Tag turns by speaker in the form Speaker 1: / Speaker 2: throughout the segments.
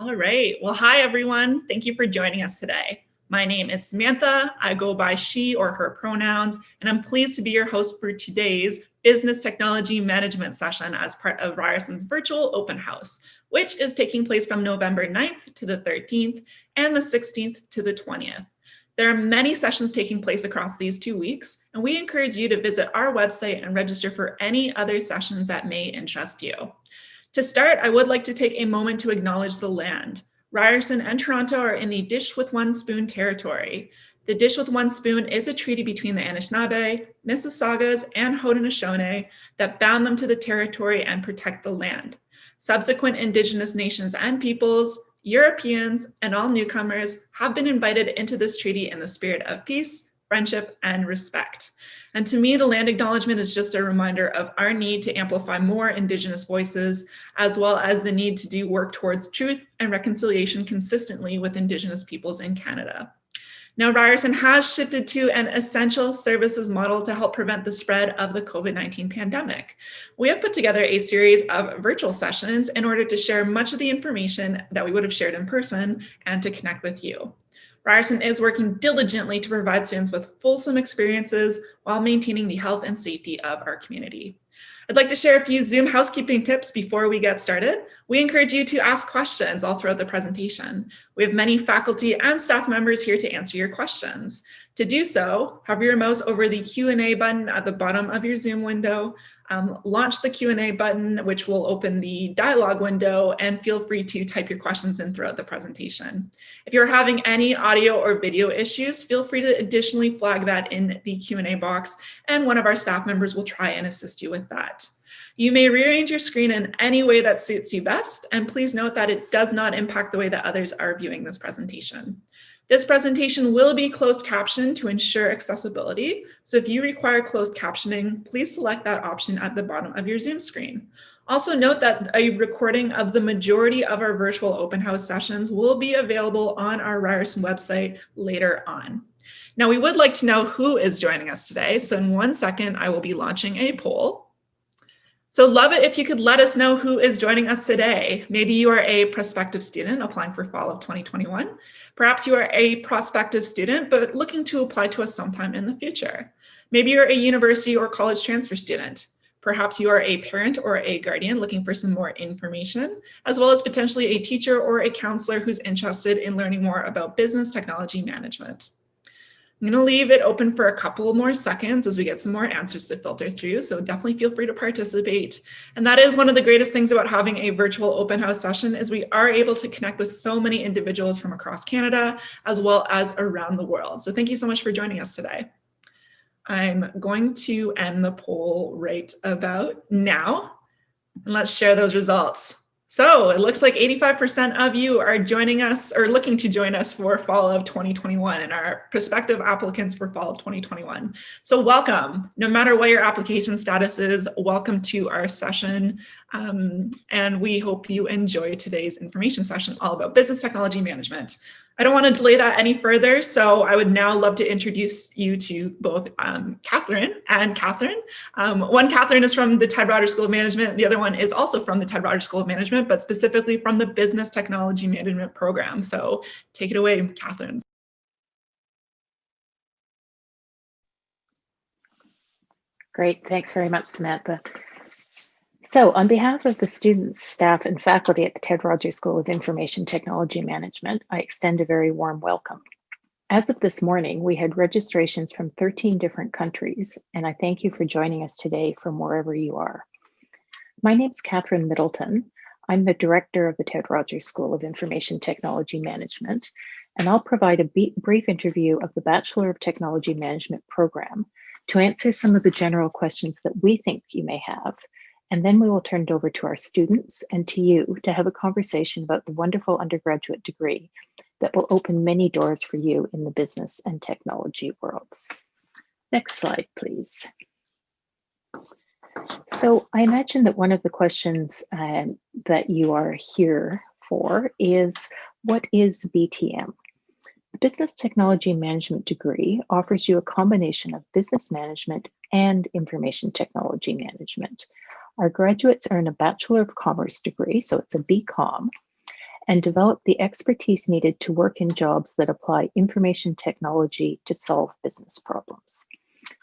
Speaker 1: All right. Well, hi, everyone. Thank you for joining us today. My name is Samantha. I go by she or her pronouns, and I'm pleased to be your host for today's Business Technology Management session as part of Ryerson's virtual open house, which is taking place from November 9th to the 13th and the 16th to the 20th. There are many sessions taking place across these 2 weeks, and we encourage you to visit our website and register for any other sessions that may interest you. To start, I would like to take a moment to acknowledge the land. Ryerson and Toronto are in the Dish with One Spoon territory. The Dish with One Spoon is a treaty between the Anishinaabe, Mississaugas, and Haudenosaunee that bound them to the territory and protect the land. Subsequent Indigenous nations and peoples, Europeans, and all newcomers have been invited into this treaty in the spirit of peace, friendship, and respect. And to me, the land acknowledgement is just a reminder of our need to amplify more Indigenous voices, as well as the need to do work towards truth and reconciliation consistently with Indigenous peoples in Canada. Now, Ryerson has shifted to an essential services model to help prevent the spread of the COVID-19 pandemic. We have put together a series of virtual sessions in order to share much of the information that we would have shared in person and to connect with you. Ryerson is working diligently to provide students with fulsome experiences while maintaining the health and safety of our community. I'd like to share a few Zoom housekeeping tips before we get started. We encourage you to ask questions all throughout the presentation. We have many faculty and staff members here to answer your questions. To do so, hover your mouse over the Q&A button at the bottom of your Zoom window, launch the Q&A button, which will open the dialog window, and feel free to type your questions in throughout the presentation. If you're having any audio or video issues, feel free to additionally flag that in the Q&A box, and one of our staff members will try and assist you with that. You may rearrange your screen in any way that suits you best, and please note that it does not impact the way that others are viewing this presentation. This presentation will be closed captioned to ensure accessibility. So if you require closed captioning, please select that option at the bottom of your Zoom screen. Also note that a recording of the majority of our virtual open house sessions will be available on our Ryerson website later on. Now, we would like to know who is joining us today. So in 1 second, I will be launching a poll. So love it if you could let us know who is joining us today. Maybe you are a prospective student applying for fall of 2021. Perhaps you are a prospective student, but looking to apply to us sometime in the future. Maybe you're a university or college transfer student. Perhaps you are a parent or a guardian looking for some more information, as well as potentially a teacher or a counselor who's interested in learning more about business technology management. I'm going to leave it open for a couple more seconds as we get some more answers to filter through, so definitely feel free to participate. And that is one of the greatest things about having a virtual open house session is we are able to connect with so many individuals from across Canada as well as around the world. So thank you so much for joining us today. I'm going to end the poll right about now, and let's share those results. So it looks like 85% of you are joining us or looking to join us for fall of 2021 and our prospective applicants for fall of 2021. So welcome, no matter what your application status is, welcome to our session. And we hope you enjoy today's information session all about business technology management. I don't want to delay that any further, so I would now love to introduce you to both Catherine and Catherine. One Catherine is from the Ted Rogers School of Management. The other one is also from the Ted Rogers School of Management, but specifically from the Business Technology Management program. So take it away, Catherine.
Speaker 2: Great, thanks very much, Samantha. So on behalf of the students, staff, and faculty at the Ted Rogers School of Information Technology Management, I extend a very warm welcome. As of this morning, we had registrations from 13 different countries, and I thank you for joining us today from wherever you are. My name is Catherine Middleton. I'm the director of the Ted Rogers School of Information Technology Management, and I'll provide a brief interview of the Bachelor of Technology Management program to answer some of the general questions that we think you may have. And then we will turn it over to our students and to you to have a conversation about the wonderful undergraduate degree that will open many doors for you in the business and technology worlds. Next slide, please. So I imagine that one of the questions that you are here for is, what is BTM? The Business Technology Management degree offers you a combination of business management and information technology management. Our graduates earn a Bachelor of Commerce degree, so it's a BCom, and develop the expertise needed to work in jobs that apply information technology to solve business problems.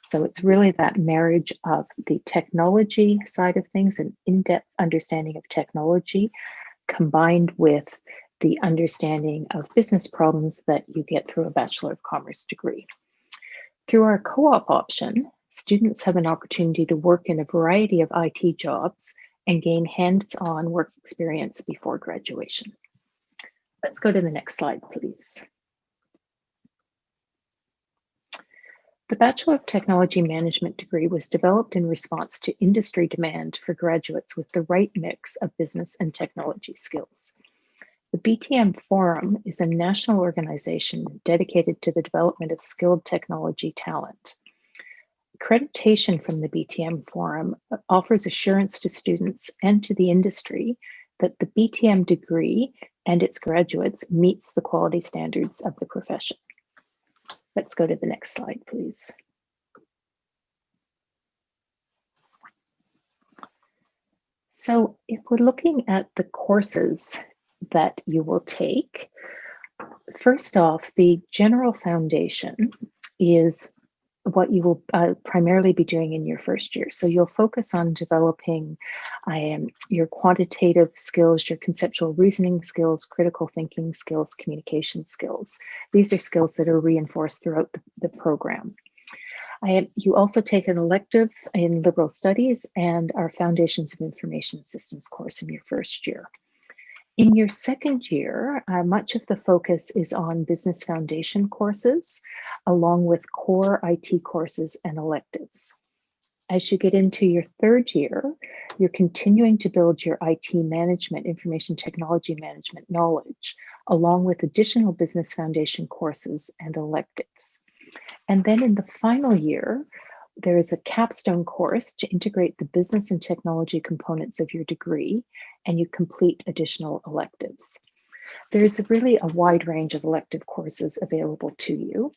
Speaker 2: So it's really that marriage of the technology side of things, an in-depth understanding of technology, combined with the understanding of business problems that you get through a Bachelor of Commerce degree. Through our co-op option, students have an opportunity to work in a variety of IT jobs and gain hands-on work experience before graduation. Let's go to the next slide, please. The Bachelor of Technology Management degree was developed in response to industry demand for graduates with the right mix of business and technology skills. The BTM Forum is a national organization dedicated to the development of skilled technology talent. Accreditation from the BTM Forum offers assurance to students and to the industry that the BTM degree and its graduates meets the quality standards of the profession. Let's go to the next slide, please. So if we're looking at the courses that you will take, first off, the general foundation is what you will primarily be doing in your first year. So you'll focus on developing your quantitative skills, your conceptual reasoning skills, critical thinking skills, communication skills. These are skills that are reinforced throughout the program. You also take an elective in liberal studies and our Foundations of Information Systems course in your first year. In your second year, much of the focus is on business foundation courses, along with core IT courses and electives. As you get into your third year, you're continuing to build your IT management, information technology management knowledge, along with additional business foundation courses and electives. And then in the final year, there is a capstone course to integrate the business and technology components of your degree, and you complete additional electives. There's really a wide range of elective courses available to you.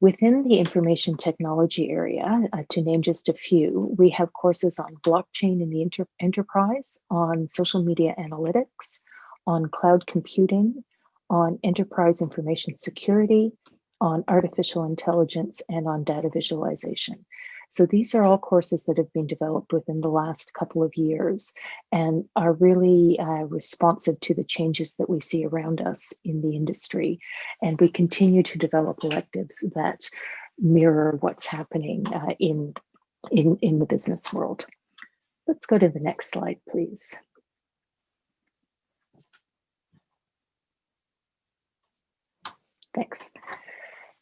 Speaker 2: Within the information technology area, to name just a few, we have courses on blockchain in the enterprise, on social media analytics, on cloud computing, on enterprise information security, on artificial intelligence, and on data visualization. So these are all courses that have been developed within the last couple of years and are really responsive to the changes that we see around us in the industry. And we continue to develop electives that mirror what's happening in the business world. Let's go to the next slide, please. Thanks.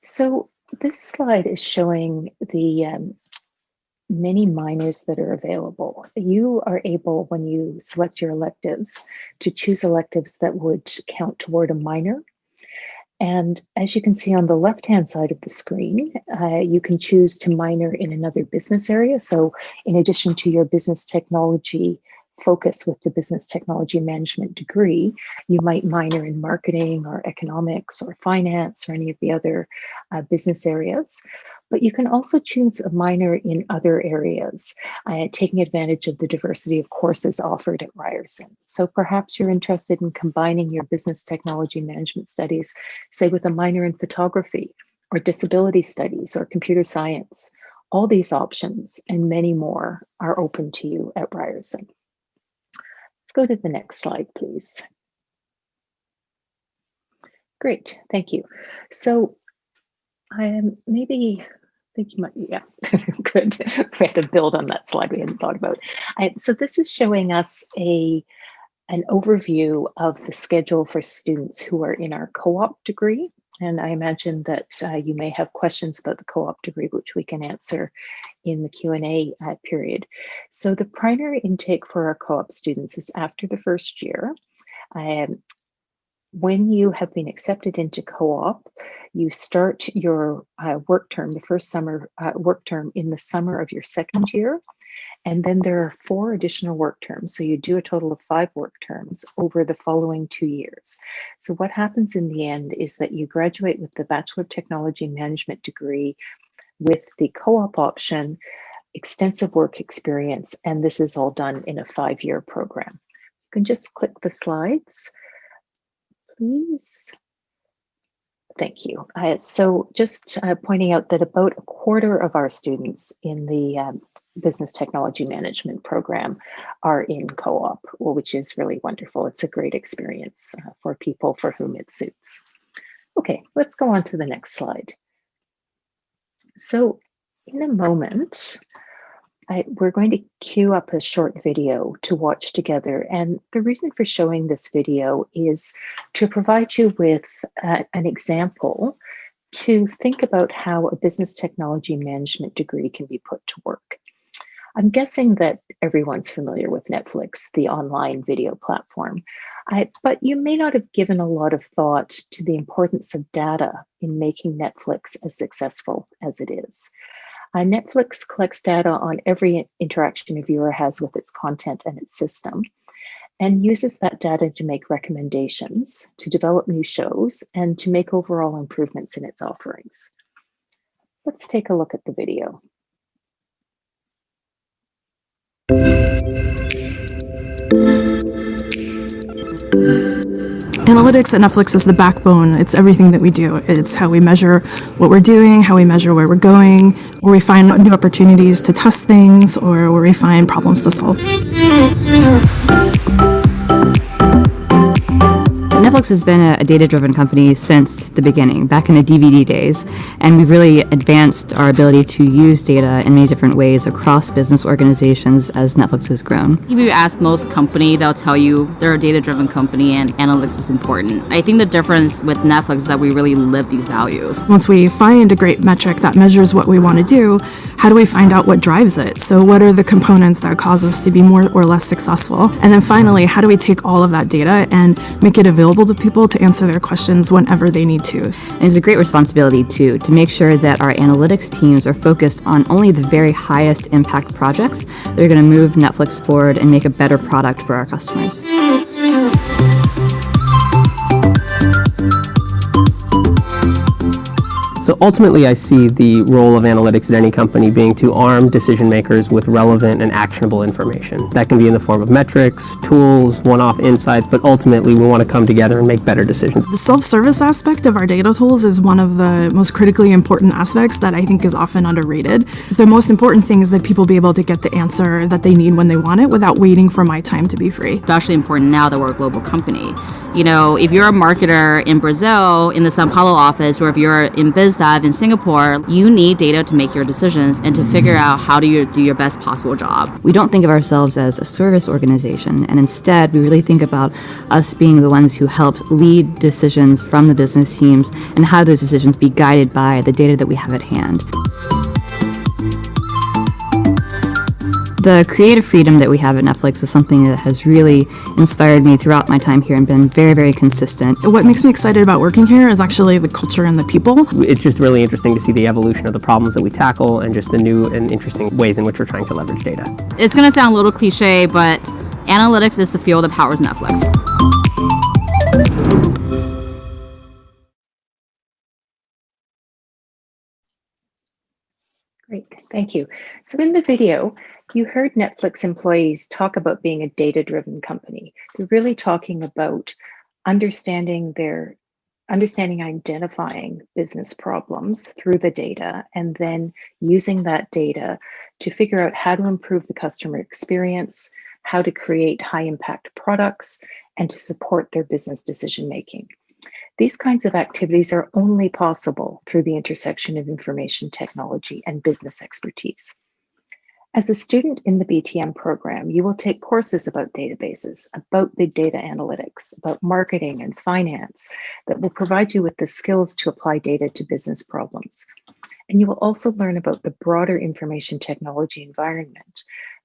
Speaker 2: So this slide is showing the many minors that are available. You are able, when you select your electives, to choose electives that would count toward a minor. And as you can see on the left-hand side of the screen, you can choose to minor in another business area. So in addition to your business technology focus with the business technology management degree, you might minor in marketing or economics or finance or any of the other business areas. But you can also choose a minor in other areas, taking advantage of the diversity of courses offered at Ryerson. So perhaps you're interested in combining your business technology management studies, say with a minor in photography or disability studies or computer science. All these options and many more are open to you at Ryerson. Let's go to the next slide, please. Great, thank you. So I think you might, yeah, good. We have to build on that slide we hadn't thought about. So this is showing us an overview of the schedule for students who are in our co-op degree. And I imagine that you may have questions about the co-op degree, which we can answer in the Q&A period. So the primary intake for our co-op students is after the first year. When you have been accepted into co-op, you start your work term, the first summer work term in the summer of your second year. And then there are 4 additional work terms. So you do a total of 5 work terms over the following 2 years. So what happens in the end is that you graduate with the Bachelor of Technology Management degree with the co-op option, extensive work experience, and this is all done in a 5-year program. You can just click the slides. please. Thank you. So just pointing out that about a quarter of our students in the Business Technology Management program are in co-op, which is really wonderful. It's a great experience for people for whom it suits. Okay, let's go on to the next slide. So in a moment, we're going to queue up a short video to watch together. And the reason for showing this video is to provide you with an example to think about how a business technology management degree can be put to work. I'm guessing that everyone's familiar with Netflix, the online video platform, but you may not have given a lot of thought to the importance of data in making Netflix as successful as it is. Netflix collects data on every interaction a viewer has with its content and its system, and uses that data to make recommendations, to develop new shows, and to make overall improvements in its offerings. Let's take a look at the video.
Speaker 3: Analytics at Netflix is the backbone. It's everything that we do. It's how we measure what we're doing, how we measure where we're going, where we find new opportunities to test things, or where we find problems to solve.
Speaker 4: Netflix has been a data-driven company since the beginning, back in the DVD days, and we've really advanced our ability to use data in many different ways across business organizations as Netflix has grown.
Speaker 5: If you ask most company, they'll tell you they're a data-driven company and analytics is important. I think the difference with Netflix is that we really live these values.
Speaker 3: Once we find a great metric that measures what we want to do, how do we find out what drives it? So what are the components that cause us to be more or less successful? And then finally, how do we take all of that data and make it available to people to answer their questions whenever they need to?
Speaker 4: And it's a great responsibility, too, to make sure that our analytics teams are focused on only the very highest impact projects that are going to move Netflix forward and make a better product for our customers.
Speaker 6: So ultimately, I see the role of analytics at any company being to arm decision makers with relevant and actionable information. That can be in the form of metrics, tools, one-off insights, but ultimately we want to come together and make better decisions.
Speaker 3: The self-service aspect of our data tools is one of the most critically important aspects that I think is often underrated. The most important thing is that people be able to get the answer that they need when they want it without waiting for my time to be free.
Speaker 5: It's actually important now that we're a global company. You know, if you're a marketer in Brazil, in the Sao Paulo office, or if you're in BizDev in Singapore, you need data to make your decisions and to figure out how do you do your best possible job.
Speaker 4: We don't think of ourselves as a service organization, and instead we really think about us being the ones who help lead decisions from the business teams and how those decisions be guided by the data that we have at hand. The creative freedom that we have at Netflix is something that has really inspired me throughout my time here and been very, very consistent.
Speaker 3: What makes me excited about working here is actually the culture and the people.
Speaker 6: It's just really interesting to see the evolution of the problems that we tackle and just the new and interesting ways in which we're trying to leverage data.
Speaker 5: It's going to sound a little cliche, but analytics is the fuel that powers Netflix.
Speaker 2: Great, thank you. So in the video, you heard Netflix employees talk about being a data-driven company. They're really talking about understanding identifying business problems through the data, and then using that data to figure out how to improve the customer experience, how to create high-impact products, and to support their business decision-making. These kinds of activities are only possible through the intersection of information technology and business expertise. As a student in the BTM program, you will take courses about databases, about big data analytics, about marketing and finance that will provide you with the skills to apply data to business problems. And you will also learn about the broader information technology environment.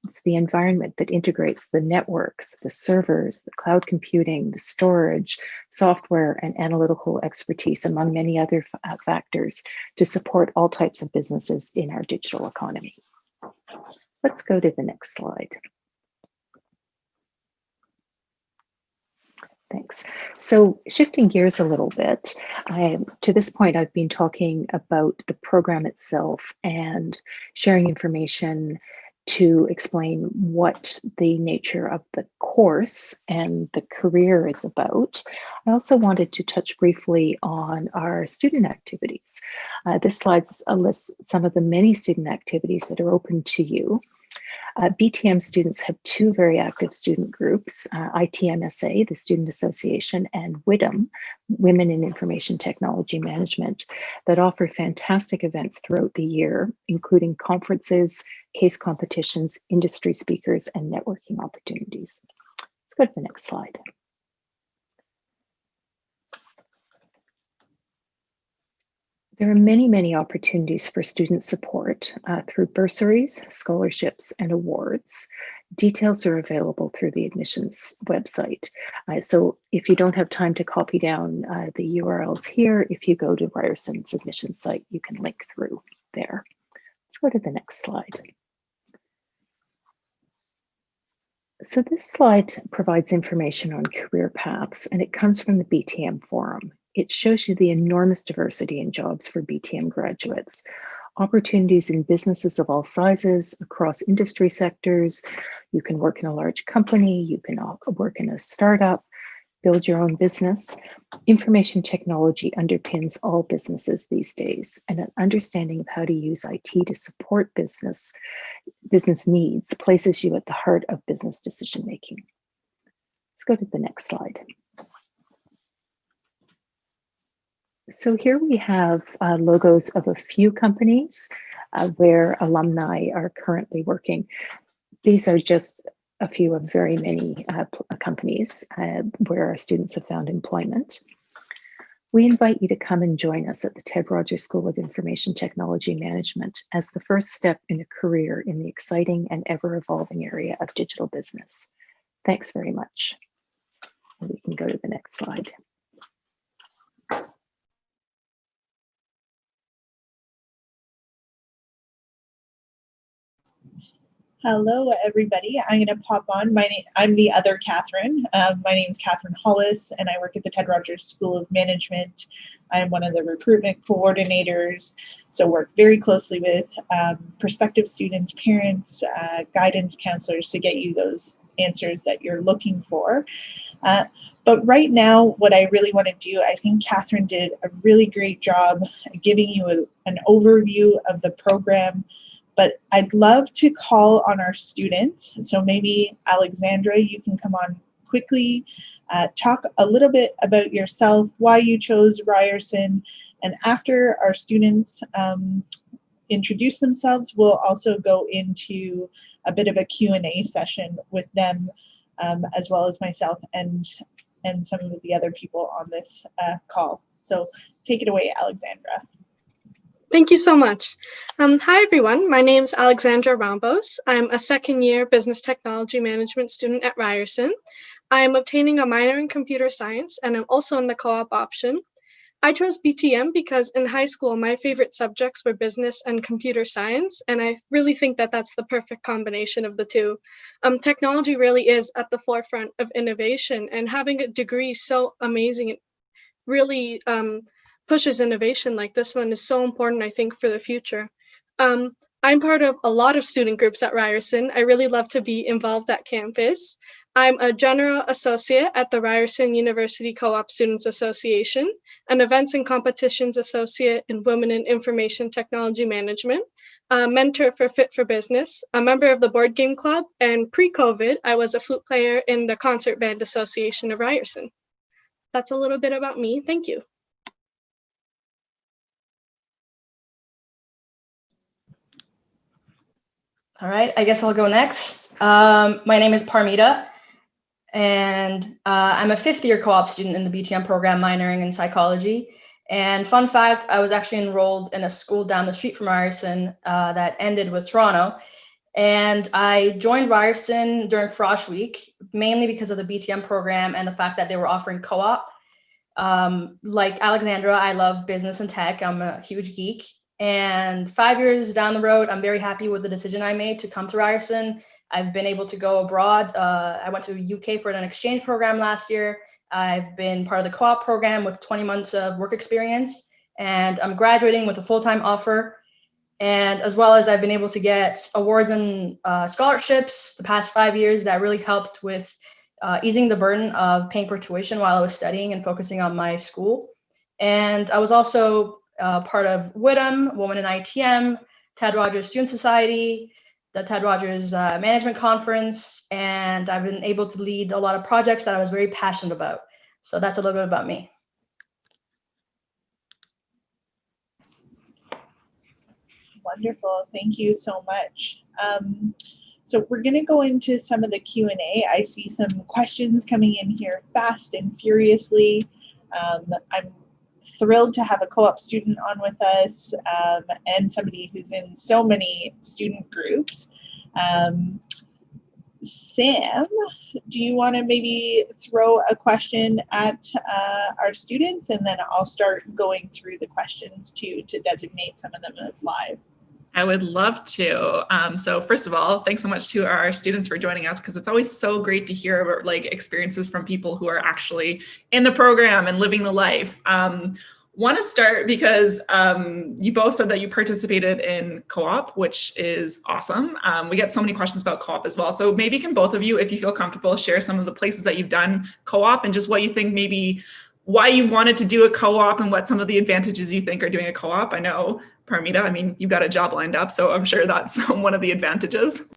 Speaker 2: It's the environment that integrates the networks, the servers, the cloud computing, the storage, software, and analytical expertise, among many other factors, to support all types of businesses in our digital economy. Let's go to the next slide. Thanks. So shifting gears a little bit, to this point, I've been talking about the program itself and sharing information to explain what the nature of the course and the career is about. I also wanted to touch briefly on our student activities. This slide lists some of the many student activities that are open to you. BTM students have two very active student groups, ITMSA, the Student Association, and WITM, Women in Information Technology Management, that offer fantastic events throughout the year, including conferences, case competitions, industry speakers, and networking opportunities. Let's go to the next slide. There are many, many opportunities for student support through bursaries, scholarships, and awards. Details are available through the admissions website. So if you don't have time to copy down the URLs here, if you go to Ryerson's admissions site, you can link through there. Let's go to the next slide. So this slide provides information on career paths, and it comes from the BTM forum. It shows you the enormous diversity in jobs for BTM graduates, opportunities in businesses of all sizes across industry sectors. You can work in a large company, you can work in a startup, build your own business. Information technology underpins all businesses these days, and an understanding of how to use IT to support business needs places you at the heart of business decision making. Let's go to the next slide. So here we have logos of a few companies where alumni are currently working. These are just a few of very many companies where our students have found employment. We invite you to come and join us at the Ted Rogers School of Information Technology Management as the first step in a career in the exciting and ever-evolving area of digital business. Thanks very much. And we can go to the next slide.
Speaker 1: Hello, everybody. I'm going to pop on. I'm the other Catherine. My name is Catherine Hollis, and I work at the Ted Rogers School of Management. I'm one of the recruitment coordinators, so work very closely with prospective students, parents, guidance counselors to get you those answers that you're looking for. But right now, what I really want to do, I think Catherine did a really great job giving you an overview of the program. But I'd love to call on our students. So maybe Alexandra, you can come on quickly, talk a little bit about yourself, why you chose Ryerson. And after our students introduce themselves, we'll also go into a bit of a Q&A session with them, as well as myself and some of the other people on this call. So take it away, Alexandra.
Speaker 7: Thank you so much. Hi, everyone. My name is Alexandra Rambos. I'm a second-year business technology management student at Ryerson. I am obtaining a minor in computer science, and I'm also in the co-op option. I chose BTM because in high school, my favorite subjects were business and computer science, and I really think that that's the perfect combination of the two. Technology really is at the forefront of innovation, and having a degree so amazing, it really pushes innovation like this one is so important, I think, for the future. I'm part of a lot of student groups at Ryerson. I really love to be involved at campus. I'm a general associate at the Ryerson University Co-op Students Association, an events and competitions associate in Women in Information Technology Management, a mentor for Fit for Business, a member of the Board Game Club, and pre-COVID, I was a flute player in the Concert Band Association of Ryerson. That's a little bit about me. Thank you.
Speaker 8: All right, I guess I'll go next. My name is Parmita, and I'm a fifth-year co-op student in the BTM program, minoring in psychology. And fun fact, I was actually enrolled in a school down the street from Ryerson that ended with Toronto. And I joined Ryerson during Frosh Week, mainly because of the BTM program and the fact that they were offering co-op. Like Alexandra, I love business and tech. I'm a huge geek. And 5 years down the road, I'm very happy with the decision I made to come to Ryerson. I've been able to go abroad. I went to UK for an exchange program last year. I've been part of the co-op program with 20 months of work experience, and I'm graduating with a full-time offer. And as well as I've been able to get awards and scholarships the past 5 years that really helped with easing the burden of paying for tuition while I was studying and focusing on my school. And I was also part of WITM, Women in ITM, Ted Rogers Student Society, the Ted Rogers Management Conference, and I've been able to lead a lot of projects that I was very passionate about. So that's a little bit about me.
Speaker 1: Wonderful. Thank you so much. So we're going to go into some of the Q&A. I see some questions coming in here fast and furiously. I'm thrilled to have a co-op student on with us and somebody who's in so many student groups. Sam, do you want to maybe throw a question at our students, and then I'll start going through the questions to designate some of them as live. I would love to. So first of all, thanks so much to our students for joining us, because it's always so great to hear about like experiences from people who are actually in the program and living the life. Want to start because you both said that you participated in co-op, which is awesome. We get so many questions about co-op as well. So maybe can both of you, if you feel comfortable, share some of the places that you've done co-op and just what you think, maybe why you wanted to do a co-op and what some of the advantages you think are doing a co-op. I know, Parmita, I mean, you've got a job lined up, so I'm sure that's one of the advantages.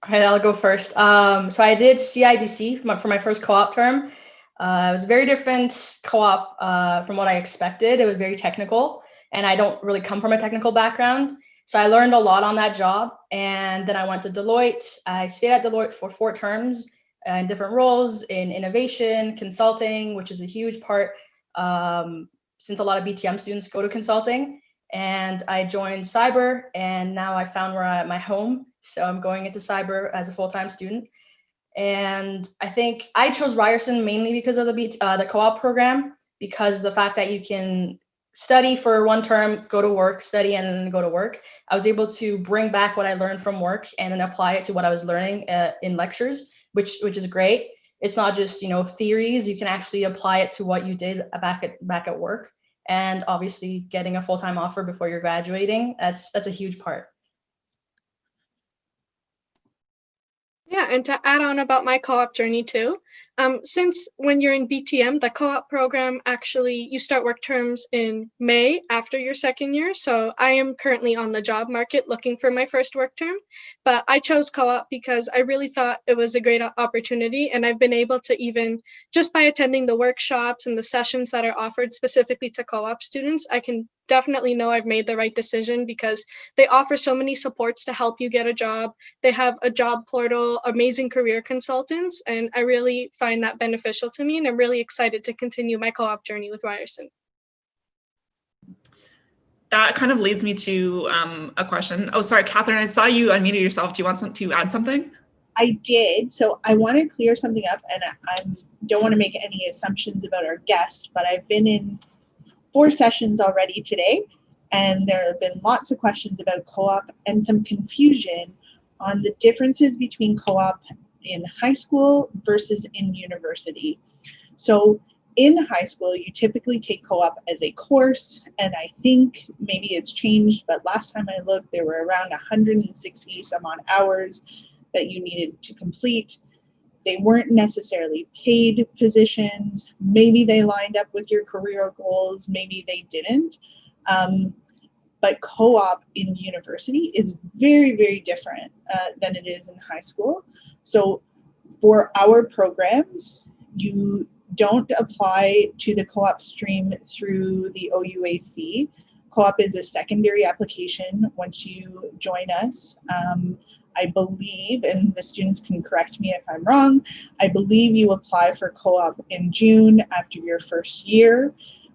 Speaker 8: All right, I'll go first. So I did CIBC for my first co-op term. It was a very different co-op from what I expected. It was very technical, and I don't really come from a technical background. So I learned a lot on that job, and then I went to Deloitte. I stayed at Deloitte for 4 terms in different roles in innovation, consulting, which is a huge part since a lot of BTM students go to consulting. And I joined cyber, and now I found where my home. So I'm going into cyber as a full-time student. And I think I chose Ryerson mainly because of the co-op program, because the fact that you can study for 1 term, go to work, study, and then go to work. I was able to bring back what I learned from work and then apply it to what I was learning in lectures, which is great. It's not just, you know, theories. You can actually apply it to what you did back at work. And obviously getting a full-time offer before you're graduating, that's a huge part.
Speaker 7: Yeah, and to add on about my co-op journey too, since when you're in BTM, the co-op program, actually you start work terms in May after your 2nd year. So I am currently on the job market looking for my first work term, but I chose co-op because I really thought it was a great opportunity. And I've been able to, even just by attending the workshops and the sessions that are offered specifically to co-op students, I can definitely know I've made the right decision, because they offer so many supports to help you get a job. They have a job portal, amazing career consultants, and I really find that beneficial to me, and I'm really excited to continue my co-op journey with Ryerson.
Speaker 1: That kind of leads me to a question. Oh, sorry, Catherine, I saw you unmuted yourself. Do you want to add something? I did. So I want to clear something up, and I don't want to make any assumptions about our guests, but I've been in 4 sessions already today, and there have been lots of questions about co-op and some confusion on the differences between co-op in high school versus in university. So in high school, you typically take co-op as a course, and I think maybe it's changed, but last time I looked, there were around 160 some odd hours that you needed to complete. They weren't necessarily paid positions. Maybe they lined up with your career goals, maybe they didn't. But co-op in university is very, very different than it is in high school. So for our programs, you don't apply to the co-op stream through the OUAC. Co-op is a secondary application once you join us. I believe, and the students can correct me if I'm wrong, I believe you apply for co-op in June after your first year.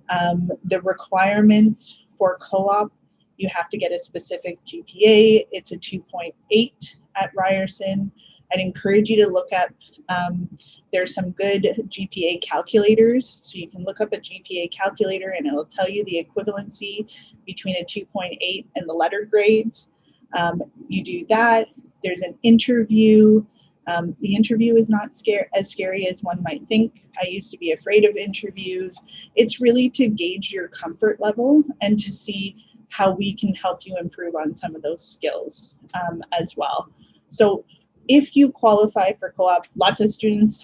Speaker 1: The requirements for co-op, you have to get a specific GPA. It's a 2.8 at Ryerson. I'd encourage you to look at, there's some good GPA calculators. So you can look up a GPA calculator and it'll tell you the equivalency between a 2.8 and the letter grades. You do that. There's an interview.
Speaker 9: The interview is not as scary as one might think. I used to be afraid of interviews. It's really to gauge your comfort level and to see how we can help you improve on some of those skills as well. So if you qualify for co-op, lots of students,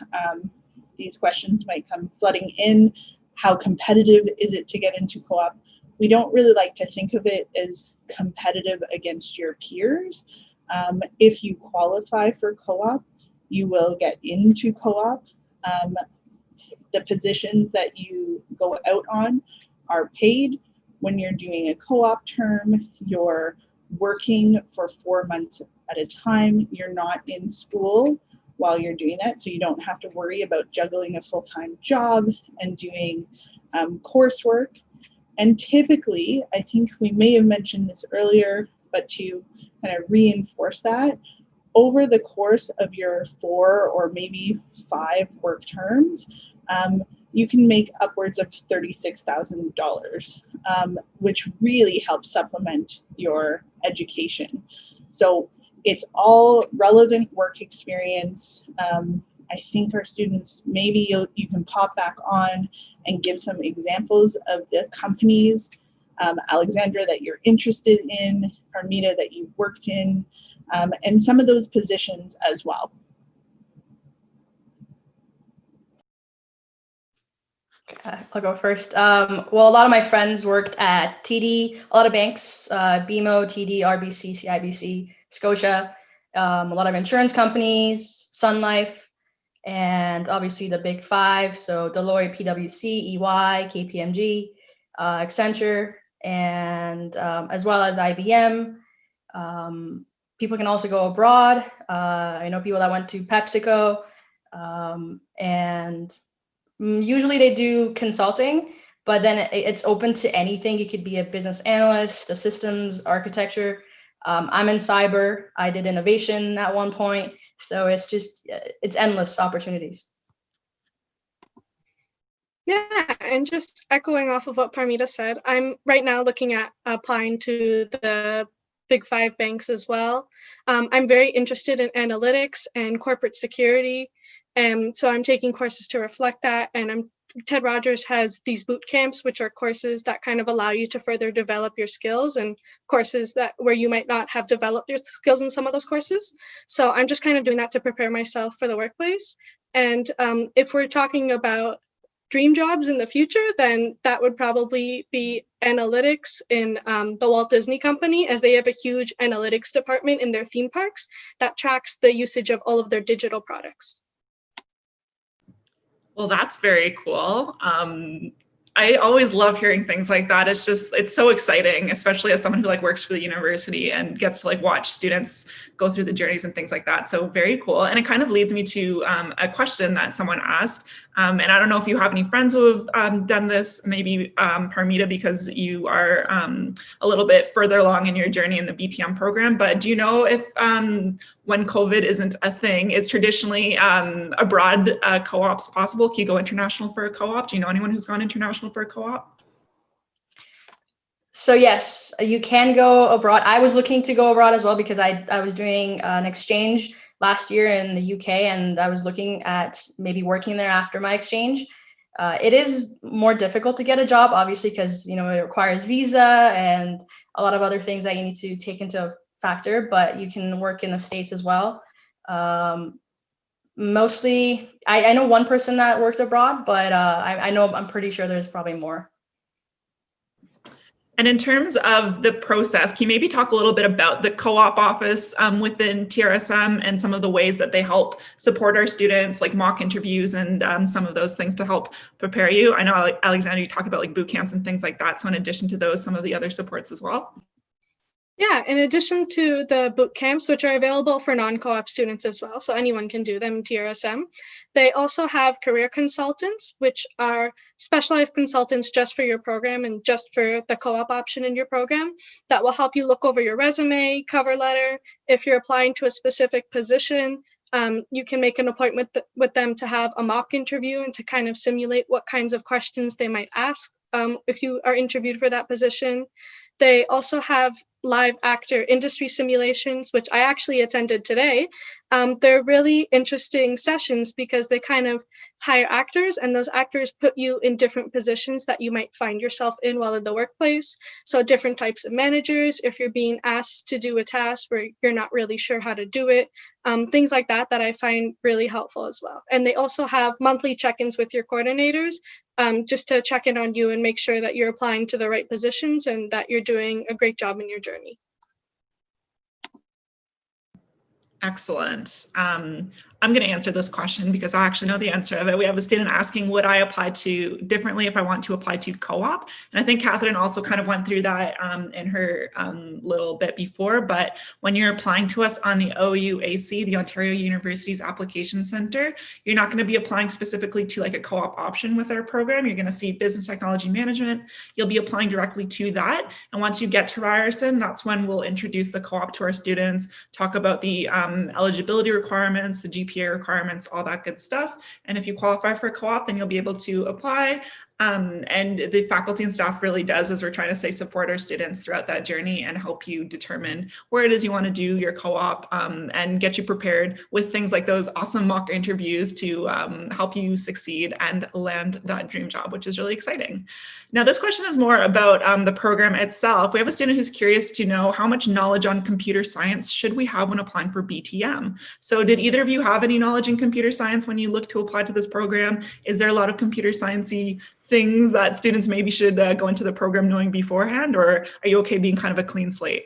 Speaker 9: these questions might come flooding in. How competitive is it to get into co-op? We don't really like to think of it as competitive against your peers. If you qualify for co-op, you will get into co-op. The positions that you go out on are paid. When you're doing a co-op term, you're working for 4 months at a time. You're not in school while you're doing that, so you don't have to worry about juggling a full-time job and doing coursework. And typically, I think we may have mentioned this earlier, but to kind of reinforce that, over the course of your 4 or maybe 5 work terms, you can make upwards of $36,000, which really helps supplement your education. So it's all relevant work experience. I think our students, maybe you can pop back on and give some examples of the companies, Alexandra, that you're interested in, Armida, that you've worked in, and some of those positions as well.
Speaker 8: I'll go first. Well, a lot of my friends worked at TD, a lot of banks, BMO, TD, RBC, CIBC, Scotia, a lot of insurance companies, Sun Life, and obviously the big 5. So Deloitte, PwC, EY, KPMG, Accenture, and as well as IBM. People can also go abroad. I know people that went to PepsiCo, and usually they do consulting, but then it's open to anything. You could be a business analyst, a systems architecture. I'm in cyber. I did innovation at one point. So it's endless opportunities.
Speaker 7: Yeah, and just echoing off of what Parmita said, I'm right now looking at applying to the big 5 banks as well. I'm very interested in analytics and corporate security. And so I'm taking courses to reflect that. And Ted Rogers has these boot camps, which are courses that kind of allow you to further develop your skills, and courses where you might not have developed your skills in some of those courses. So I'm just kind of doing that to prepare myself for the workplace. And if we're talking about dream jobs in the future, then that would probably be analytics in the Walt Disney Company, as they have a huge analytics department in their theme parks that tracks the usage of all of their digital products.
Speaker 1: Well, that's very cool. I always love hearing things like that. It's so exciting, especially as someone who works for the university and gets to watch students go through the journeys and things like that. So very cool. And it kind of leads me to a question that someone asked. And I don't know if you have any friends who have done this, maybe Parmita, because you are a little bit further along in your journey in the BTM program, but do you know if when COVID isn't a thing, it's traditionally abroad co-ops possible? Can you go international for a co-op? Do you know anyone who's gone international for a co-op?
Speaker 8: So yes, you can go abroad. I was looking to go abroad as well because I was doing an exchange last year in the UK, and I was looking at maybe working there after my exchange. It is more difficult to get a job, obviously, because it requires visa and a lot of other things that you need to take into factor, but you can work in the States as well. Mostly, I know one person that worked abroad, but I'm pretty sure there's probably more.
Speaker 1: And in terms of the process, can you maybe talk a little bit about the co-op office within TRSM and some of the ways that they help support our students, like mock interviews and some of those things to help prepare you? I know, Alexandra, you talk about boot camps and things like that. So in addition to those, some of the other supports as well?
Speaker 7: Yeah, in addition to the boot camps, which are available for non-co-op students as well, so anyone can do them in TRSM, they also have career consultants, which are specialized consultants just for your program and just for the co-op option in your program, that will help you look over your resume, cover letter. If you're applying to a specific position, you can make an appointment with them to have a mock interview and to kind of simulate what kinds of questions they might ask if you are interviewed for that position. They also have live actor industry simulations, which I actually attended today, They're really interesting sessions because they kind of hire actors, and those actors put you in different positions that you might find yourself in while in the workplace. So different types of managers, if you're being asked to do a task where you're not really sure how to do it, things like that I find really helpful as well. And they also have monthly check-ins with your coordinators, just to check in on you and make sure that you're applying to the right positions and that you're doing a great job in your journey.
Speaker 1: Excellent. I'm going to answer this question because I actually know the answer of it. We have a student asking, would I apply to differently if I want to apply to co-op? And I think Catherine also kind of went through that in her little bit before, but when you're applying to us on the OUAC, the Ontario University's Application Center, you're not going to be applying specifically to like a co-op option with our program. You're going to see business technology management. You'll be applying directly to that. And once you get to Ryerson, that's when we'll introduce the co-op to our students, talk about the eligibility requirements, the GPA requirements, all that good stuff. And if you qualify for co-op, then you'll be able to apply. And the faculty and staff really does, as we're trying to say, support our students throughout that journey and help you determine where it is you want to do your co-op, and get you prepared with things like those awesome mock interviews to help you succeed and land that dream job, which is really exciting. Now, this question is more about the program itself. We have a student who's curious to know how much knowledge on computer science should we have when applying for BTM? So did either of you have any knowledge in computer science when you look to apply to this program? Is there a lot of computer science-y things that students maybe should go into the program knowing beforehand, or are you okay being kind of a clean slate?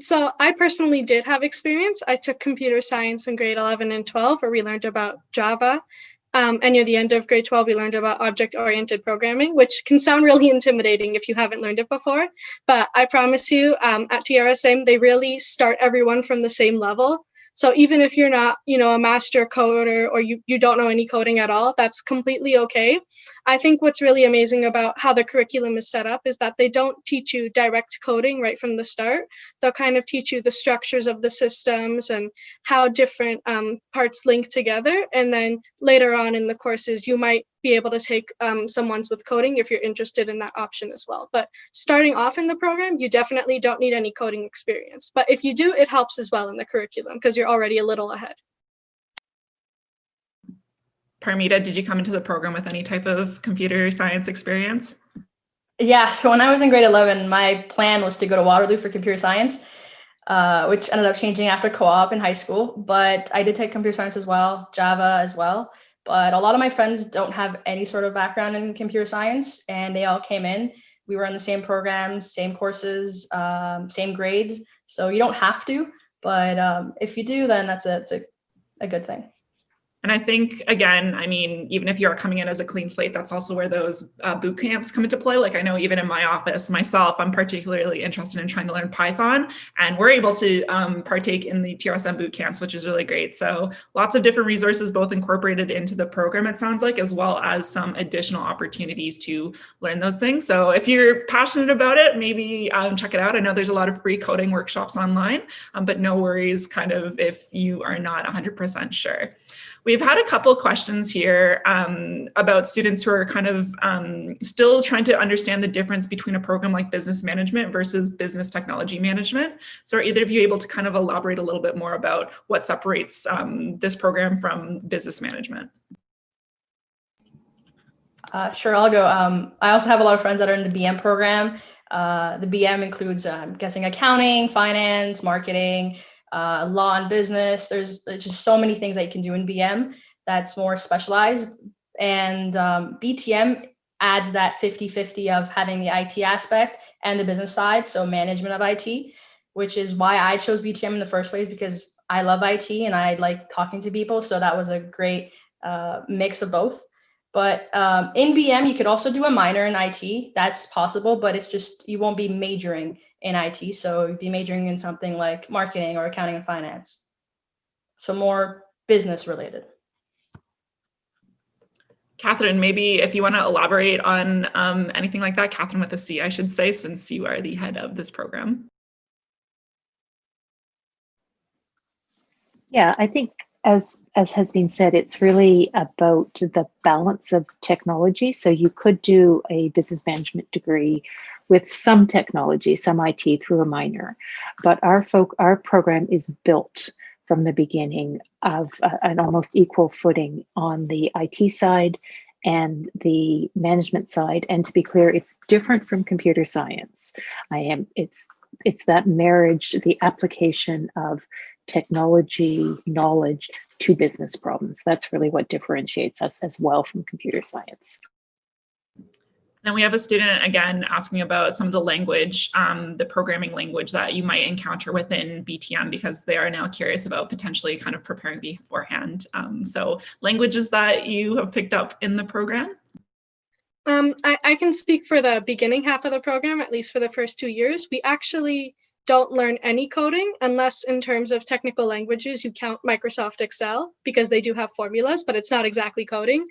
Speaker 7: So I personally did have experience. I took computer science in grade 11 and 12, where we learned about Java. And near the end of grade 12, we learned about object-oriented programming, which can sound really intimidating if you haven't learned it before. But I promise you, at TRSM, they really start everyone from the same level. So even if you're not, a master coder, or you don't know any coding at all, that's completely okay. I think what's really amazing about how the curriculum is set up is that they don't teach you direct coding right from the start. They'll kind of teach you the structures of the systems and how different parts link together. And then later on in the courses, you might be able to take some ones with coding if you're interested in that option as well. But starting off in the program, you definitely don't need any coding experience. But if you do, it helps as well in the curriculum because you're already a little ahead.
Speaker 1: Parmita, did you come into the program with any type of computer science experience?
Speaker 8: Yeah, so when I was in grade 11, my plan was to go to Waterloo for computer science, which ended up changing after co-op in high school. But I did take computer science as well, Java as well. But a lot of my friends don't have any sort of background in computer science, and they all came in. We were in the same programs, same courses, same grades. So you don't have to, but if you do, then that's a good thing.
Speaker 1: And I think, again, I mean, even if you are coming in as a clean slate, that's also where those boot camps come into play. Like I know even in my office, myself, I'm particularly interested in trying to learn Python, and we're able to partake in the TRSM boot camps, which is really great. So lots of different resources, both incorporated into the program, it sounds like, as well as some additional opportunities to learn those things. So if you're passionate about it, maybe check it out. I know there's a lot of free coding workshops online, but no worries kind of if you are not 100% sure. We've had a couple of questions here about students who are kind of still trying to understand the difference between a program like business management versus business technology management. So are either of you able to kind of elaborate a little bit more about what separates this program from business management?
Speaker 8: Sure, I'll go. I also have a lot of friends that are in the BM program. The BM includes, I'm guessing, accounting, finance, marketing, law and business. There's just so many things that you can do in BM that's more specialized. And BTM adds that 50-50 of having the IT aspect and the business side, so management of IT, which is why I chose BTM in the first place, because I love IT and I like talking to people. So that was a great mix of both. But in BM, you could also do a minor in IT. That's possible, but it's just, you won't be majoring in IT. So you'd be majoring in something like marketing or accounting and finance. So more business related.
Speaker 1: Catherine, maybe if you want to elaborate on anything like that, Catherine with a C, I should say, since you are the head of this program.
Speaker 2: Yeah, I think as has been said, it's really about the balance of technology. So you could do a business management degree with some technology, some IT through a minor, but our program is built from the beginning of an almost equal footing on the IT side and the management side. And to be clear, it's different from computer science. It's that marriage, the application of technology knowledge to business problems. That's really what differentiates us as well from computer science.
Speaker 1: Then we have a student again asking about some of the language, the programming language that you might encounter within BTM, because they are now curious about potentially kind of preparing beforehand. So languages that you have picked up in the program?
Speaker 7: I can speak for the beginning half of the program, at least for the first 2 years. We actually don't learn any coding unless in terms of technical languages you count Microsoft Excel, because they do have formulas, but it's not exactly coding.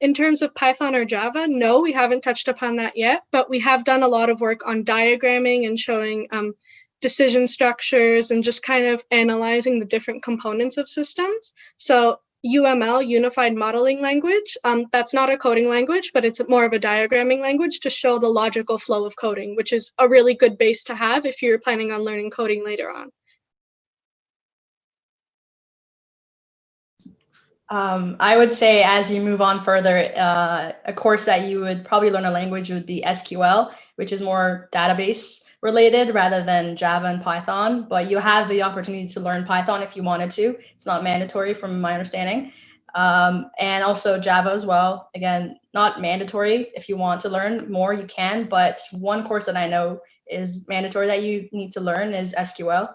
Speaker 7: In terms of Python or Java, no, we haven't touched upon that yet, but we have done a lot of work on diagramming and showing decision structures and just kind of analyzing the different components of systems. So UML, Unified Modeling Language, that's not a coding language, but it's more of a diagramming language to show the logical flow of coding, which is a really good base to have if you're planning on learning coding later on.
Speaker 8: I would say as you move on further, a course that you would probably learn a language would be SQL, which is more database related rather than Java and Python, but you have the opportunity to learn Python if you wanted to. It's not mandatory from my understanding. And also Java as well. Again, not mandatory. If you want to learn more, you can, but one course that I know is mandatory that you need to learn is SQL.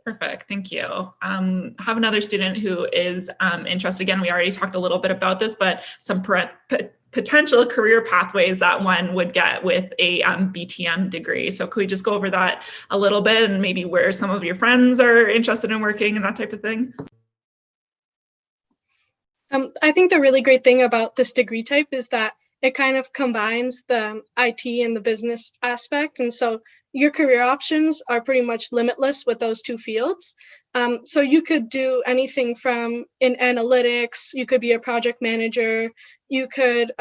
Speaker 1: Perfect, thank you. Have another student who is interested. Again, we already talked a little bit about this, but some potential career pathways that one would get with a BTM degree. So could we just go over that a little bit and maybe where some of your friends are interested in working and that type of thing?
Speaker 7: I think the really great thing about this degree type is that it kind of combines the IT and the business aspect. And so your career options are pretty much limitless with those two fields. So you could do anything from in analytics, you could be a project manager, you could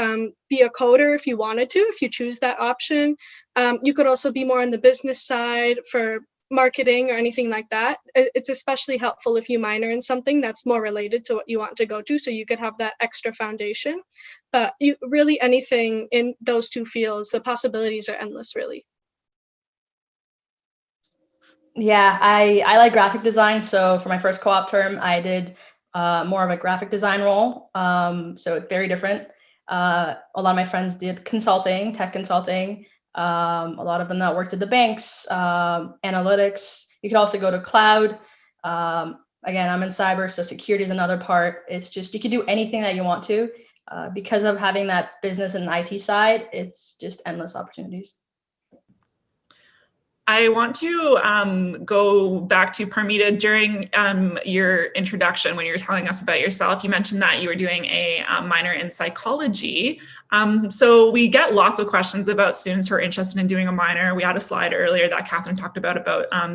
Speaker 7: be a coder if you wanted to, if you choose that option. You could also be more on the business side for marketing or anything like that. It's especially helpful if you minor in something that's more related to what you want to go to, so you could have that extra foundation. But you really anything in those two fields, the possibilities are endless, really.
Speaker 8: Yeah, I like graphic design. So for my first co-op term, I did more of a graphic design role. So it's very different. A lot of my friends did consulting, tech consulting. A lot of them that worked at the banks, analytics. You could also go to cloud. Again, I'm in cyber, so security is another part. It's just, you could do anything that you want to. Because of having that business and IT side, it's just endless opportunities.
Speaker 1: I want to go back to Parmita. During your introduction, when you were telling us about yourself, you mentioned that you were doing a minor in psychology. So we get lots of questions about students who are interested in doing a minor. We had a slide earlier that Catherine talked about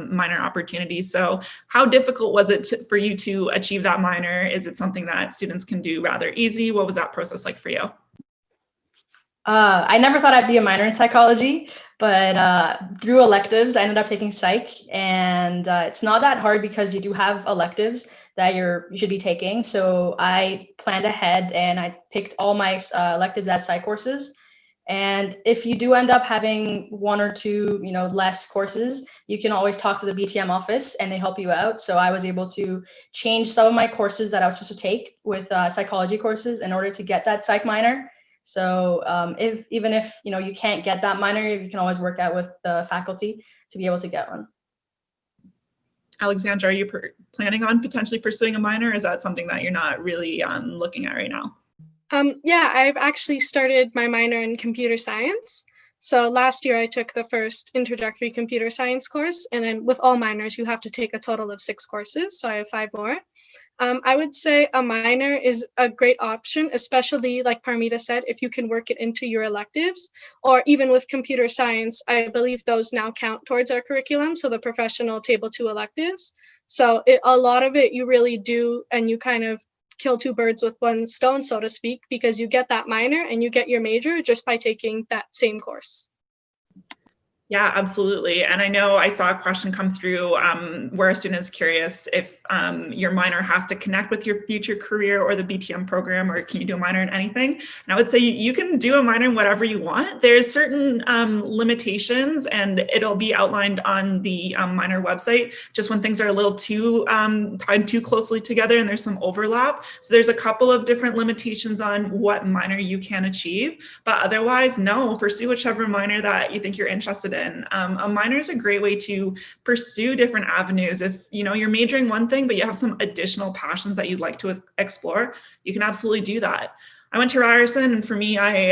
Speaker 1: minor opportunities. So how difficult was it for you to achieve that minor? Is it something that students can do rather easy? What was that process like for you?
Speaker 8: I never thought I'd be a minor in psychology, but through electives, I ended up taking psych, and it's not that hard because you do have electives that you should be taking. So I planned ahead and I picked all my electives as psych courses. And if you do end up having one or two, less courses, you can always talk to the BTM office and they help you out. So I was able to change some of my courses that I was supposed to take with psychology courses in order to get that psych minor. So even if you can't get that minor, you can always work out with the faculty to be able to get one.
Speaker 1: Alexandra, are you planning on potentially pursuing a minor? Is that something that you're not really looking at right now?
Speaker 7: Yeah, I've actually started my minor in computer science. So last year I took the first introductory computer science course, and then with all minors, you have to take a total of 6 courses. So I have 5 more. I would say a minor is a great option, especially like Parmita said, if you can work it into your electives, or even with computer science, I believe those now count towards our curriculum. So the professional table 2 electives. So a lot of it you really do, and you kind of kill 2 birds with 1 stone, so to speak, because you get that minor and you get your major just by taking that same course.
Speaker 1: Yeah, absolutely. And I know I saw a question come through where a student is curious if your minor has to connect with your future career or the BTM program, or can you do a minor in anything? And I would say you can do a minor in whatever you want. There's certain limitations, and it'll be outlined on the minor website, just when things are a little too tied too closely together and there's some overlap. So there's a couple of different limitations on what minor you can achieve, but otherwise, no, pursue whichever minor that you think you're interested in. A minor is a great way to pursue different avenues. If you're majoring one thing, but you have some additional passions that you'd like to explore, you can absolutely do that. I went to Ryerson, and for me, I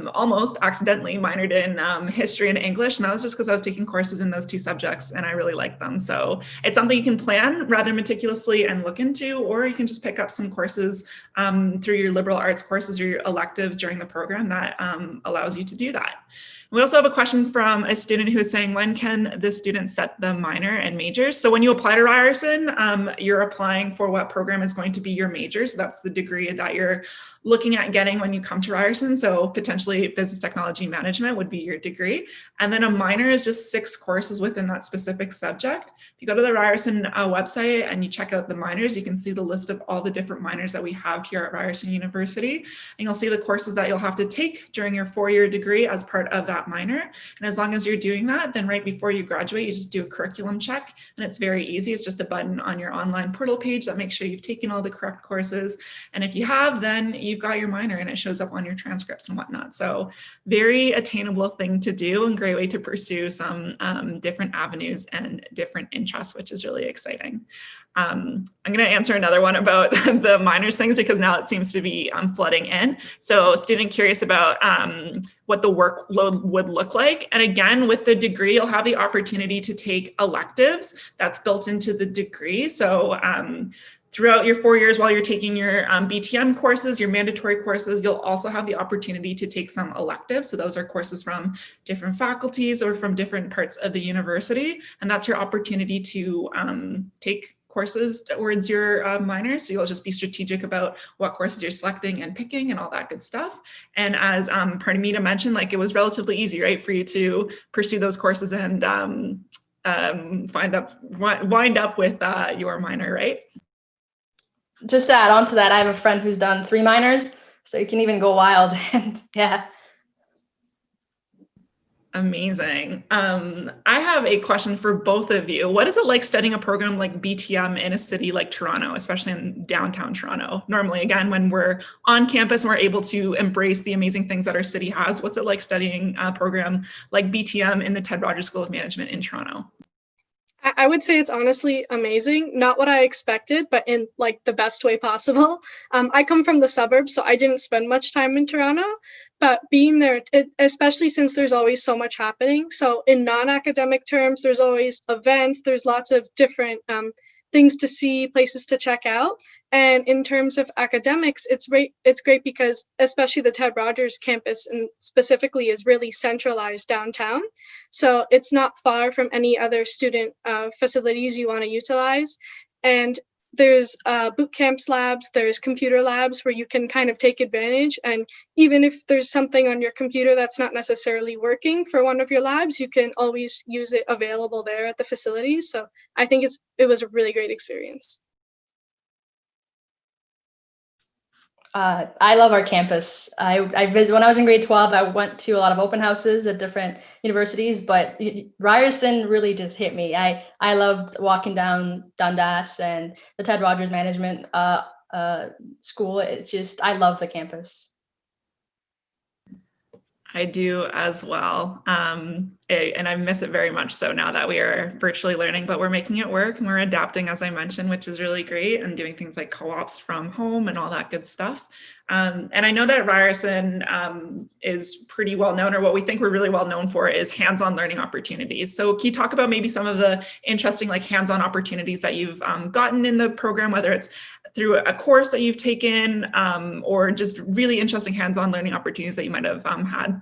Speaker 1: almost accidentally minored in history and English, and that was just because I was taking courses in those two subjects and I really liked them. So it's something you can plan rather meticulously and look into, or you can just pick up some courses through your liberal arts courses or your electives during the program that allows you to do that. We also have a question from a student who is saying, when can the student set the minor and majors? So when you apply to Ryerson, you're applying for what program is going to be your major. So that's the degree that you're looking at getting when you come to Ryerson. So potentially business technology management would be your degree. And then a minor is just 6 courses within that specific subject. If you go to the Ryerson website and you check out the minors, you can see the list of all the different minors that we have here at Ryerson University. And you'll see the courses that you'll have to take during your 4-year degree as part of that minor. And as long as you're doing that, then right before you graduate, you just do a curriculum check, and it's very easy. It's just a button on your online portal page that makes sure you've taken all the correct courses. And if you have, then you've got your minor and it shows up on your transcripts and whatnot. So very attainable thing to do, and great way to pursue some different avenues and different interests, which is really exciting. I'm going to answer another one about the minors things, because now it seems to be flooding in. So student curious about what the workload would look like. And again, with the degree, you'll have the opportunity to take electives. That's built into the degree. So throughout your 4 years, while you're taking your BTM courses, your mandatory courses, you'll also have the opportunity to take some electives. So those are courses from different faculties or from different parts of the university. And that's your opportunity to take courses towards your minor. So you'll just be strategic about what courses you're selecting and picking and all that good stuff. And as Parmita mentioned, like, it was relatively easy, right, for you to pursue those courses and wind up with your minor, right?
Speaker 8: Just to add on to that, I have a friend who's done 3 minors, so you can even go wild. And yeah.
Speaker 1: Amazing. I have a question for both of you. What is it like studying a program like BTM in a city like Toronto, especially in downtown Toronto? Normally, again, when we're on campus and we're able to embrace the amazing things that our city has, what's it like studying a program like BTM in the Ted Rogers School of Management in Toronto?
Speaker 7: I would say it's honestly amazing. Not what I expected, but in like the best way possible. I come from the suburbs, so I didn't spend much time in Toronto, but being there, especially since there's always so much happening. So in non-academic terms, there's always events, there's lots of different things to see, places to check out. And in terms of academics, it's great because especially the Ted Rogers campus and specifically is really centralized downtown. So it's not far from any other student facilities you want to utilize. And there's boot camps labs, there's computer labs where you can kind of take advantage. And even if there's something on your computer that's not necessarily working for one of your labs, you can always use it available there at the facilities. So I think it was a really great experience.
Speaker 8: I love our campus. I visit when I was in grade 12. I went to a lot of open houses at different universities, but Ryerson really just hit me. I loved walking down Dundas and the Ted Rogers Management School. It's just, I love the campus.
Speaker 1: I do as well. And I miss it very much so now that we are virtually learning, but we're making it work and we're adapting, as I mentioned, which is really great, and doing things like co-ops from home and all that good stuff. And I know that Ryerson is pretty well known, or what we think we're really well known for is hands-on learning opportunities. So can you talk about maybe some of the interesting like hands-on opportunities that you've gotten in the program, whether it's through a course that you've taken or just really interesting hands-on learning opportunities that you might have had?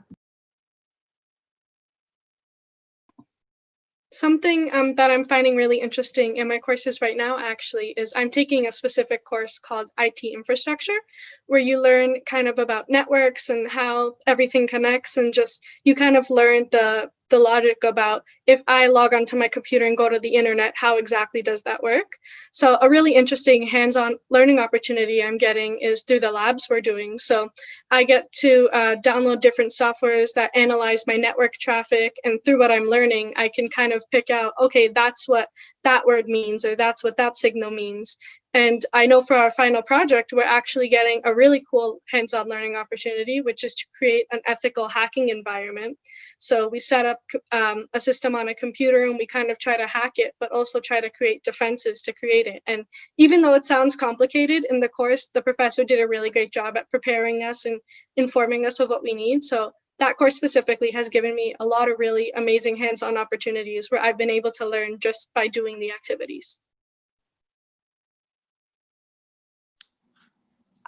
Speaker 7: Something that I'm finding really interesting in my courses right now actually is I'm taking a specific course called IT infrastructure, where you learn kind of about networks and how everything connects, and just you kind of learn the the logic about if I log onto my computer and go to the internet, how exactly does that work? So a really interesting hands-on learning opportunity I'm getting is through the labs we're doing. So I get to download different softwares that analyze my network traffic, and through what I'm learning, I can kind of pick out, okay, that's what that word means, or that's what that signal means. And I know for our final project, we're actually getting a really cool hands-on learning opportunity, which is to create an ethical hacking environment. So we set up a system on a computer and we kind of try to hack it, but also try to create defenses to create it. And even though it sounds complicated in the course, the professor did a really great job at preparing us and informing us of what we need. So that course specifically has given me a lot of really amazing hands-on opportunities where I've been able to learn just by doing the activities.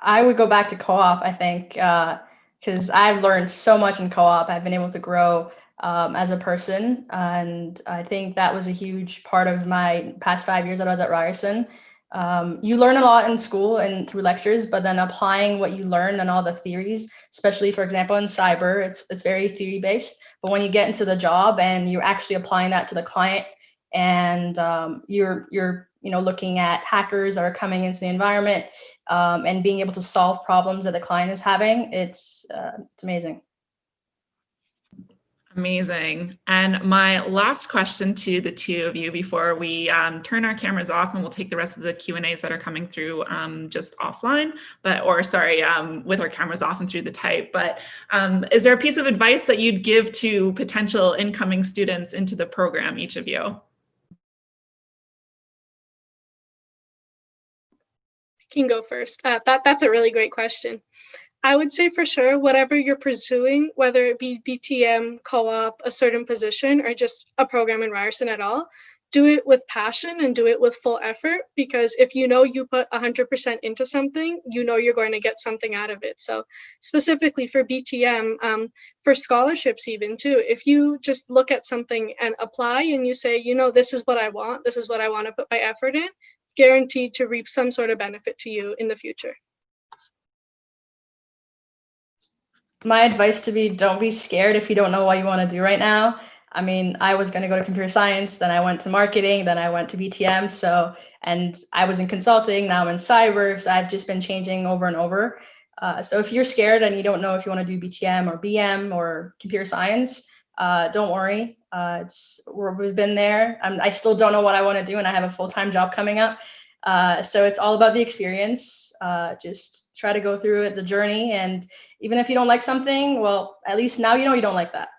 Speaker 8: I would go back to co-op, I think, because I've learned so much in co-op. I've been able to grow as a person, and I think that was a huge part of my past 5 years that I was at Ryerson. You learn a lot in school and through lectures, but then applying what you learn and all the theories, especially, for example, in cyber, it's very theory-based. But when you get into the job and you're actually applying that to the client, and you're looking at hackers that are coming into the environment, and being able to solve problems that the client is having, it's amazing.
Speaker 1: Amazing. And my last question to the two of you before we turn our cameras off, and we'll take the rest of the Q&As that are coming through just offline, with our cameras off and through the type. But is there a piece of advice that you'd give to potential incoming students into the program, each of you?
Speaker 7: Can go first. That's a really great question. I would say for sure, whatever you're pursuing, whether it be BTM, co-op, a certain position, or just a program in Ryerson at all, do it with passion and do it with full effort, because if you know you put 100% into something, you know you're going to get something out of it. So specifically for BTM, for scholarships even too, if you just look at something and apply and you say, this is what I want to put my effort in, guaranteed to reap some sort of benefit to you in the future.
Speaker 8: My advice to be, don't be scared if you don't know what you want to do right now. I mean, I was going to go to computer science, then I went to marketing, then I went to BTM. And I was in consulting, now I'm in cyber. So I've just been changing over and over. So if you're scared and you don't know if you want to do BTM or BM or computer science, don't worry. We've been there. I still don't know what I want to do, and I have a full-time job coming up. So it's all about the experience. Just try to go through it, the journey. And even if you don't like something, well, at least now you know you don't like that.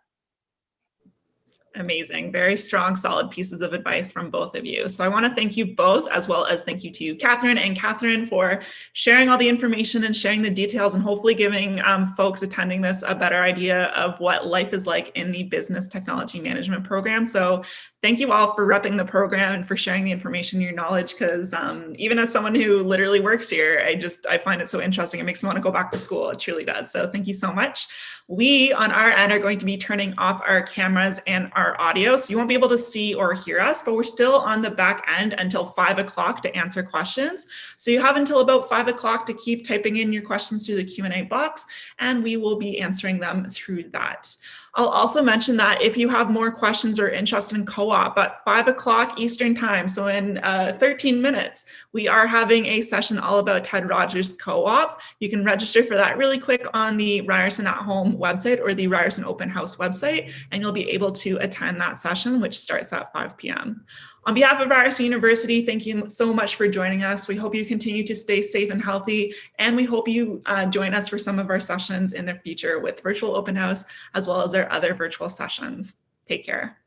Speaker 1: Amazing. Very strong, solid pieces of advice from both of you. So I want to thank you both, as well as thank you to Catherine and Catherine for sharing all the information and sharing the details, and hopefully giving folks attending this a better idea of what life is like in the business technology management program. So thank you all for repping the program and for sharing the information, your knowledge, because even as someone who literally works here, I find it so interesting. It makes me want to go back to school. It truly does. So thank you so much. We on our end are going to be turning off our cameras and our audio, so you won't be able to see or hear us, but we're still on the back end until 5 o'clock to answer questions. So you have until about 5 o'clock to keep typing in your questions through the Q&A box, and we will be answering them through that. I'll also mention that if you have more questions or interest in co-op at 5 o'clock Eastern time, so in 13 minutes, we are having a session all about Ted Rogers co-op. You can register for that really quick on the Ryerson at Home website or the Ryerson Open House website, and you'll be able to attend that session, which starts at 5 p.m. On behalf of Ryerson University, thank you so much for joining us. We hope you continue to stay safe and healthy, and we hope you join us for some of our sessions in the future with Virtual Open House, as well as our other virtual sessions. Take care.